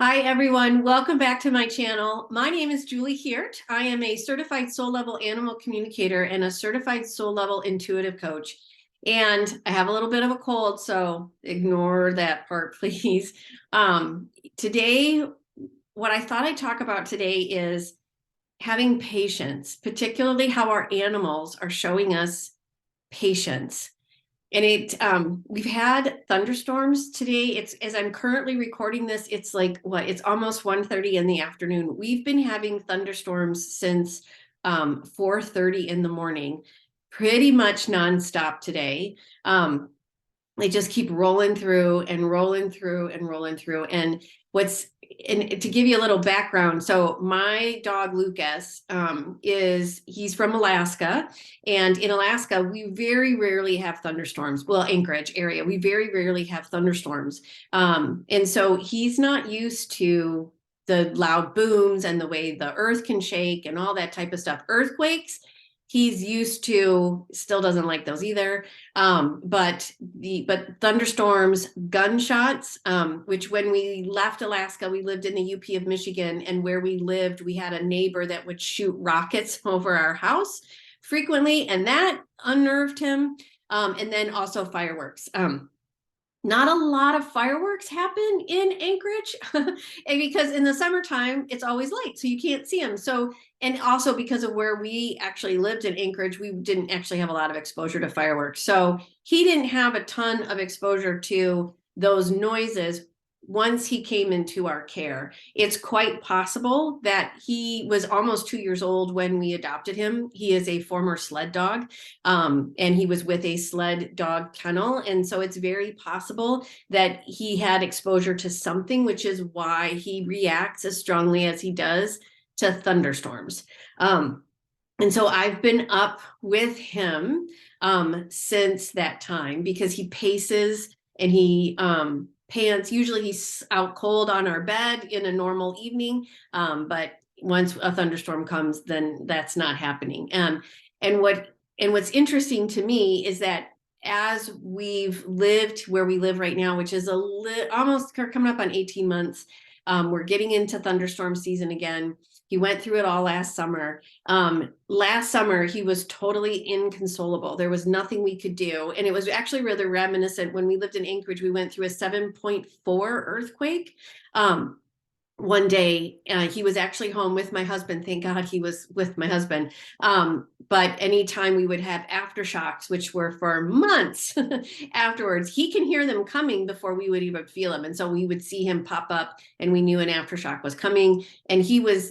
Hi, everyone. Welcome back to my channel. My name is Julie Hirt. I am a certified soul level animal communicator and a certified soul level intuitive coach. And I have a little bit of a cold, so ignore that part, please. Today, what I thought I'd talk about today is having patience, particularly how our animals are showing us patience. And we've had thunderstorms today. It's as I'm currently recording this, it's like it's almost 1:30 in the afternoon. We've been having thunderstorms since 4:30 in the morning, pretty much nonstop today. They just keep rolling through and rolling through and rolling through. And to give you a little background, so my dog Lukas he's from Alaska, and in Alaska we very rarely have thunderstorms. Well, Anchorage area, we very rarely have thunderstorms, and so he's not used to the loud booms and the way the earth can shake and all that type of stuff. Earthquakes, he's used to, still doesn't like those either. But thunderstorms, gunshots, which when we left Alaska, we lived in the UP of Michigan, and where we lived, we had a neighbor that would shoot rockets over our house frequently, and that unnerved him. And then also fireworks. Not a lot of fireworks happen in Anchorage because in the summertime it's always light, so you can't see them. So, and also because of where we actually lived in Anchorage, we didn't actually have a lot of exposure to fireworks. So he didn't have a ton of exposure to those noises once he came into our care. It's quite possible that he was almost 2 years old when we adopted him. He is a former sled dog, and he was with a sled dog kennel. And so it's very possible that he had exposure to something, which is why he reacts as strongly as he does to thunderstorms. And so I've been up with him since that time because he paces and he pants. Usually he's out cold on our bed in a normal evening, but once a thunderstorm comes, then that's not happening. And what's interesting to me is that as we've lived where we live right now, which is almost coming up on 18 months, we're getting into thunderstorm season again. He went through it all last summer. Last summer, he was totally inconsolable. There was nothing we could do. And it was actually rather reminiscent. When we lived in Anchorage, we went through a 7.4 earthquake. One day, he was actually home with my husband. Thank God he was with my husband. But anytime we would have aftershocks, which were for months afterwards, he can hear them coming before we would even feel them. And so we would see him pop up and we knew an aftershock was coming. And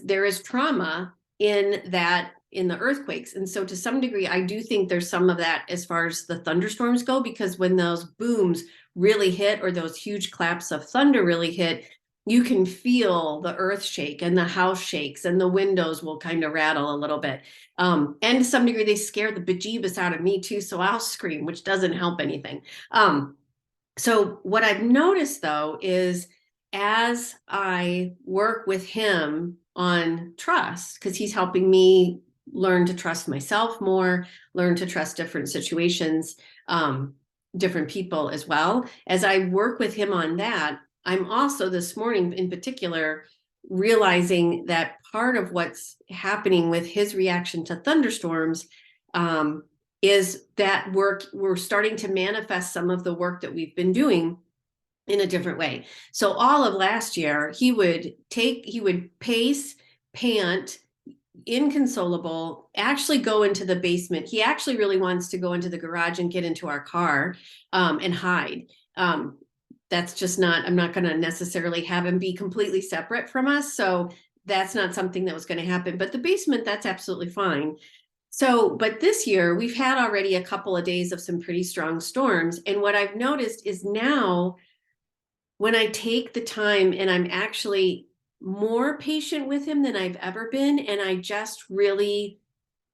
there is trauma in the earthquakes. And so to some degree, I do think there's some of that as far as the thunderstorms go, because when those booms really hit or those huge claps of thunder really hit, you can feel the earth shake and the house shakes and the windows will kind of rattle a little bit. And to some degree, they scare the bejeebus out of me too. So I'll scream, which doesn't help anything. So what I've noticed though, is as I work with him on trust, because he's helping me learn to trust myself more, learn to trust different situations, different people as well. As I work with him on that, I'm also this morning in particular realizing that part of what's happening with his reaction to thunderstorms is that we're starting to manifest some of the work that we've been doing in a different way. So all of last year, he would pace, pant, inconsolable, actually go into the basement. He actually really wants to go into the garage and get into our car and hide. That's just not, I'm not going to necessarily have him be completely separate from us. So that's not something that was going to happen. But the basement, that's absolutely fine. So, but this year we've had already a couple of days of some pretty strong storms. And what I've noticed is now when I take the time and I'm actually more patient with him than I've ever been, and I just really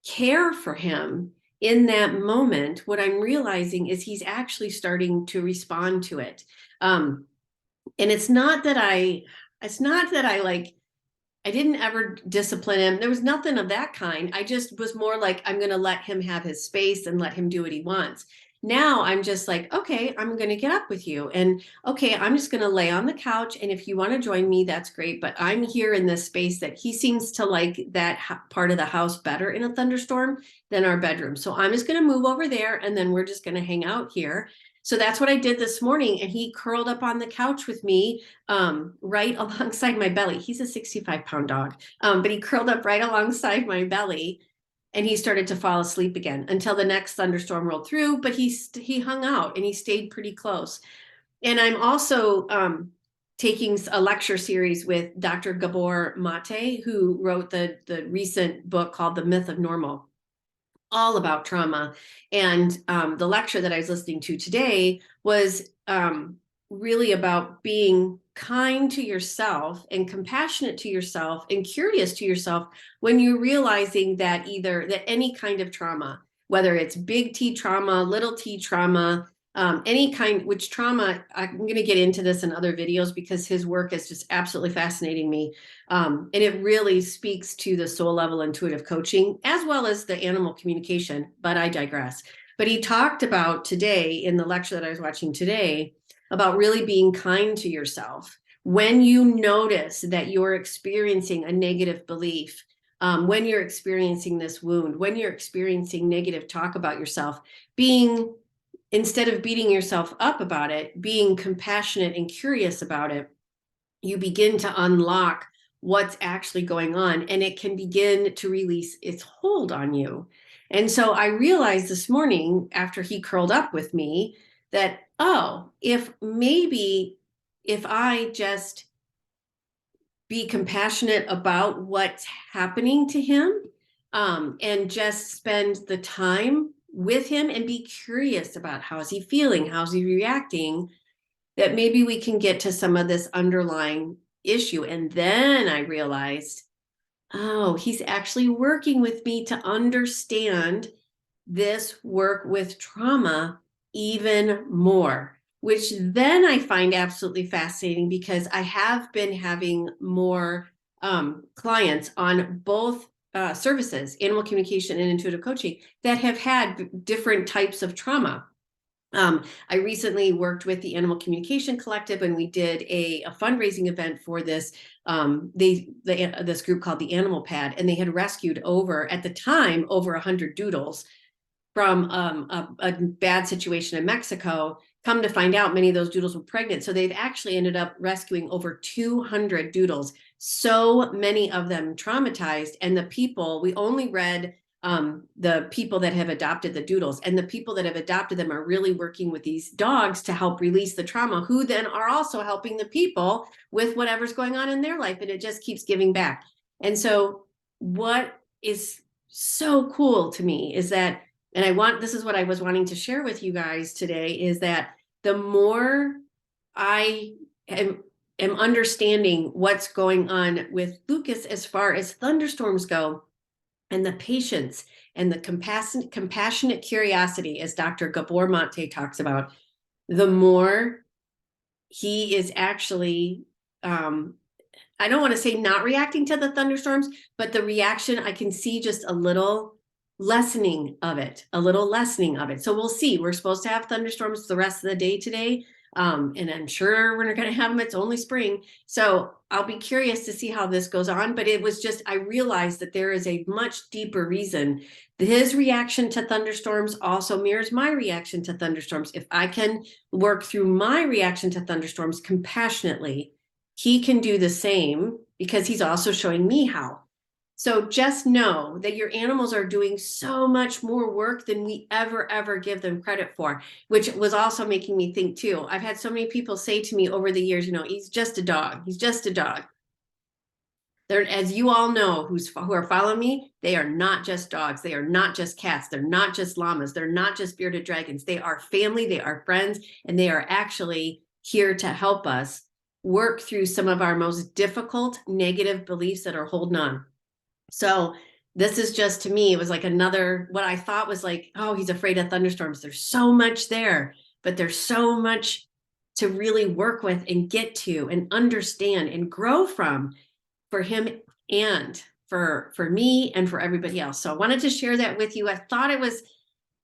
care for him in that moment, what I'm realizing is he's actually starting to respond to it. And it's not that I didn't ever discipline him. There was nothing of that kind. I just was more like, I'm going to let him have his space and let him do what he wants. Now I'm just like, okay, I'm going to get up with you. And okay, I'm just going to lay on the couch. And if you want to join me, that's great. But I'm here in this space that he seems to like that part of the house better in a thunderstorm than our bedroom. So I'm just going to move over there and then we're just going to hang out here. So that's what I did this morning. And he curled up on the couch with me, right alongside my belly. He's a 65-pound dog, but he curled up right alongside my belly. And he started to fall asleep again until the next thunderstorm rolled through, but he hung out and he stayed pretty close. And I'm also taking a lecture series with Dr. Gabor Mate, who wrote the recent book called The Myth of Normal, all about trauma. And the lecture that I was listening to today was really about being kind to yourself and compassionate to yourself and curious to yourself when you're realizing that either that any kind of trauma, whether it's big T trauma, little T trauma, any kind, which trauma, I'm going to get into this in other videos because his work is just absolutely fascinating me. And it really speaks to the soul level intuitive coaching as well as the animal communication, but I digress. But he talked about today in the lecture that I was watching today about really being kind to yourself when you notice that you're experiencing a negative belief, when you're experiencing this wound, when you're experiencing negative talk about yourself, instead of beating yourself up about it, being compassionate and curious about it, you begin to unlock what's actually going on and it can begin to release its hold on you. And so I realized this morning after he curled up with me that, oh, if I just be compassionate about what's happening to him, and just spend the time with him and be curious about how is he feeling, how's he reacting, that maybe we can get to some of this underlying issue. And then I realized, oh, he's actually working with me to understand this work with trauma even more, which then I find absolutely fascinating because I have been having more clients on both services, animal communication and intuitive coaching, that have had different types of trauma. I recently worked with the Animal Communication Collective, and we did a fundraising event for this. This group called the Animal Pad, and they had rescued at the time, over 100 doodles from a bad situation in Mexico. Come to find out, many of those doodles were pregnant. So they've actually ended up rescuing over 200 doodles, so many of them traumatized. And the people, we only read the people that have adopted the doodles, and the people that have adopted them are really working with these dogs to help release the trauma, who then are also helping the people with whatever's going on in their life. And it just keeps giving back. And so what is so cool to me is that, and this is what I was wanting to share with you guys today, is that the more I am understanding what's going on with Lukas as far as thunderstorms go, and the patience and the compassionate curiosity, as Dr. Gabor Mate talks about, the more he is actually, I don't want to say not reacting to the thunderstorms, but the reaction, I can see just a little lessening of it. So we'll see. We're supposed to have thunderstorms the rest of the day today. And I'm sure we're not going to have them. It's only spring. So I'll be curious to see how this goes on. But it was just, I realized that there is a much deeper reason. His reaction to thunderstorms also mirrors my reaction to thunderstorms. If I can work through my reaction to thunderstorms compassionately, he can do the same because he's also showing me how. So just know that your animals are doing so much more work than we ever give them credit for, which was also making me think too. I've had so many people say to me over the years, he's just a dog. He's just a dog. They're, as you all know, who are following me, they are not just dogs. They are not just cats. They're not just llamas. They're not just bearded dragons. They are family. They are friends, and they are actually here to help us work through some of our most difficult negative beliefs that are holding on. So this is just, to me, it was like another, what I thought was like, oh, he's afraid of thunderstorms. There's so much there, but there's so much to really work with and get to and understand and grow from for him and for me and for everybody else. So I wanted to share that with you. I thought it was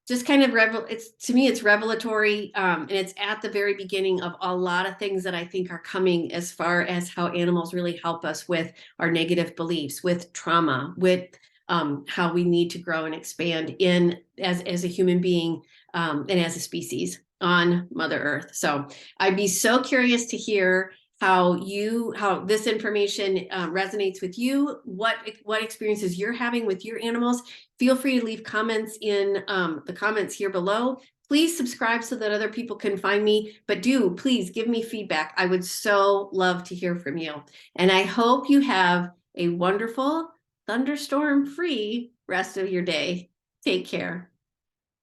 just kind of it's to me it's revelatory, and it's at the very beginning of a lot of things that I think are coming as far as how animals really help us with our negative beliefs, with trauma, with how we need to grow and expand in as a human being, and as a species on Mother Earth. So I'd be so curious to hear how this information resonates with you, what experiences you're having with your animals. Feel free to leave comments in the comments here below. Please subscribe so that other people can find me, but do please give me feedback. I would so love to hear from you. And I hope you have a wonderful thunderstorm free rest of your day. Take care.